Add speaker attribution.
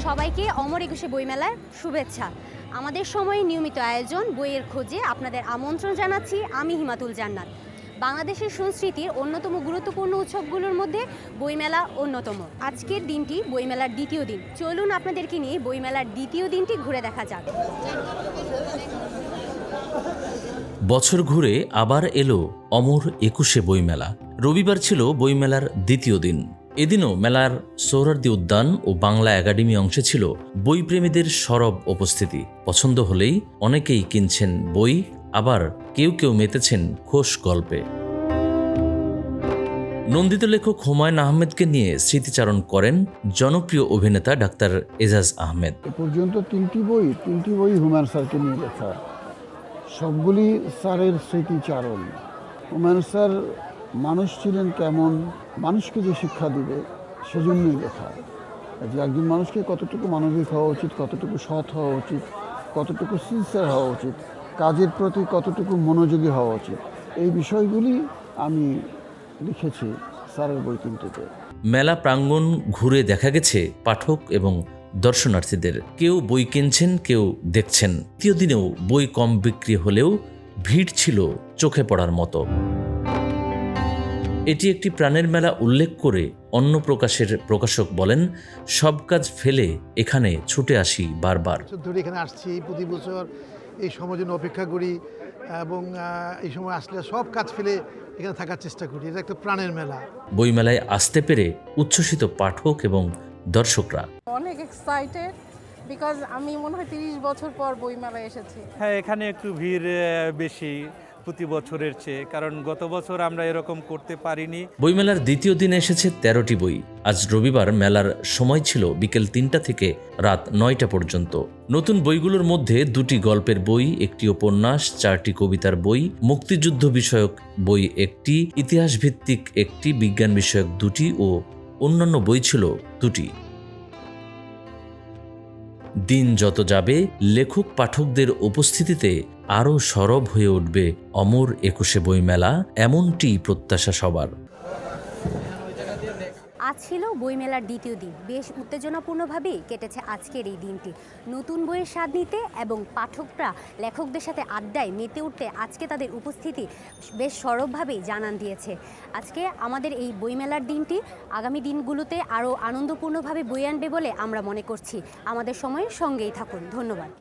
Speaker 1: সবাইকে অমর একুশে বইমেলার শুভেচ্ছা। আমাদের সময়ে নিয়মিত আয়োজন বইয়ের খোঁজে আপনাদের আমন্ত্রণ জানাচ্ছি আমি হিমাতুল জান্নাত। বাংলাদেশের সংস্কৃতির অন্যতম গুরুত্বপূর্ণ উৎসবগুলোর মধ্যে বইমেলা অন্যতম। আজকের দিনটি বইমেলার দ্বিতীয় দিন। চলুন আপনাদেরকে নিয়ে বইমেলার দ্বিতীয় দিনটি ঘুরে দেখা যাক।
Speaker 2: বছর ঘুরে আবার এলো অমর একুশে বইমেলা। রবিবার ছিল বইমেলার দ্বিতীয় দিন। এদিনও মেলার সোহরাওয়ার্দী উদ্যান ও বাংলা একাডেমি অংশে ছিল বইপ্রেমীদের সরব উপস্থিতি। পছন্দ হলেই অনেকেই কিনছেন বই, আবার কেউ কেউ মেতেছেন খোশ গল্পে। নন্দিত লেখক হুমায়ুন আহমেদকে নিয়ে স্মৃতিচারণ করেন জনপ্রিয় অভিনেতা ডাক্তার এজাজ আহমেদ।
Speaker 3: এ পর্যন্ত তিনটি বই হুমায়ুন স্যারকে নিয়ে লেখা, সবগুলি স্যারের স্মৃতিচারণ। হুমায়ুন স্যার মানুষ ছিলেন কেমন, মানুষকে যে শিক্ষা দিবে সেজন্যই লেখা। যে একজন মানুষকে কতটুকু মানবিক হওয়া উচিত, কতটুকু সৎ হওয়া উচিত, কতটুকু সিনসিয়ার হওয়া উচিত, কাজের প্রতি কতটুকু মনোযোগী হওয়া উচিত, এই বিষয়গুলি আমি লিখেছি স্যারের বই তিনটিতে।
Speaker 2: মেলা প্রাঙ্গণ ঘুরে দেখা গেছে পাঠক এবং দর্শনার্থীদের কেউ বই কিনছেন, কেউ দেখছেন। তৃতীয় দিনেও বই কম বিক্রি হলেও ভিড় ছিল চোখে পড়ার মতো। এটি একটি প্রাণের মেলা উল্লেখ করে অন্য প্রকাশের প্রকাশক বলেন, সব কাজ ফেলে এখানে ছুটে আসি বারবার।
Speaker 4: ধরে এখানে আসছি প্রতি বছর, এই সময়ের জন্য অপেক্ষা করি এবং এই সময় আসলে সব কাজ ফেলে এখানে থাকার চেষ্টা করি। এটা একটা প্রাণের মেলা।
Speaker 2: বইমেলায় আসতে পেরে উচ্ছ্বসিত পাঠক এবং দর্শকরা।
Speaker 5: অনেক এক্সাইটেড বিকজ আমি মনে হয় 30 বছর পর বইমেলায় এসেছি।
Speaker 6: হ্যাঁ, এখানে একটু ভিড় বেশি প্রতি বছরের চেয়ে, কারণ গত বছর আমরা এরকম করতে পারিনি।
Speaker 2: বইমেলার দ্বিতীয় দিনে এসেছে 13টি বই। আজ রবিবার মেলার সময় ছিল বিকেল 3টা থেকে রাত 9টা পর্যন্ত। নতুন বইগুলোর মধ্যে 2টি গল্পের বই, 1টি উপন্যাস, 4টি কবিতার বই, মুক্তিযুদ্ধ বিষয়ক বই 1টি, ইতিহাস ভিত্তিক 1টি, বিজ্ঞান বিষয়ক 2টি ও অন্যান্য বই ছিল 2টি। দিন যত যাবে লেখক পাঠকদের উপস্থিতিতে আরও সরব হয়ে উঠবে অমর একুশে বইমেলা, এমনটি প্রত্যাশা সবার।
Speaker 1: আজ ছিল বইমেলার দ্বিতীয় দিন। বেশ উত্তেজনাপূর্ণভাবেই কেটেছে আজকের এই দিনটি। নতুন বইয়ের স্বাদ নিতে এবং পাঠকরা লেখকদের সাথে আড্ডায় মেতে উঠতে আজকে তাদের উপস্থিতি বেশ সরবভাবেই জানান দিয়েছে। আজকে আমাদের এই বইমেলার দিনটি আগামী দিনগুলোতে আরও আনন্দপূর্ণভাবে বয়ে আনবে বলে আমরা মনে করছি। আমাদের সময়ের সঙ্গেই থাকুন। ধন্যবাদ।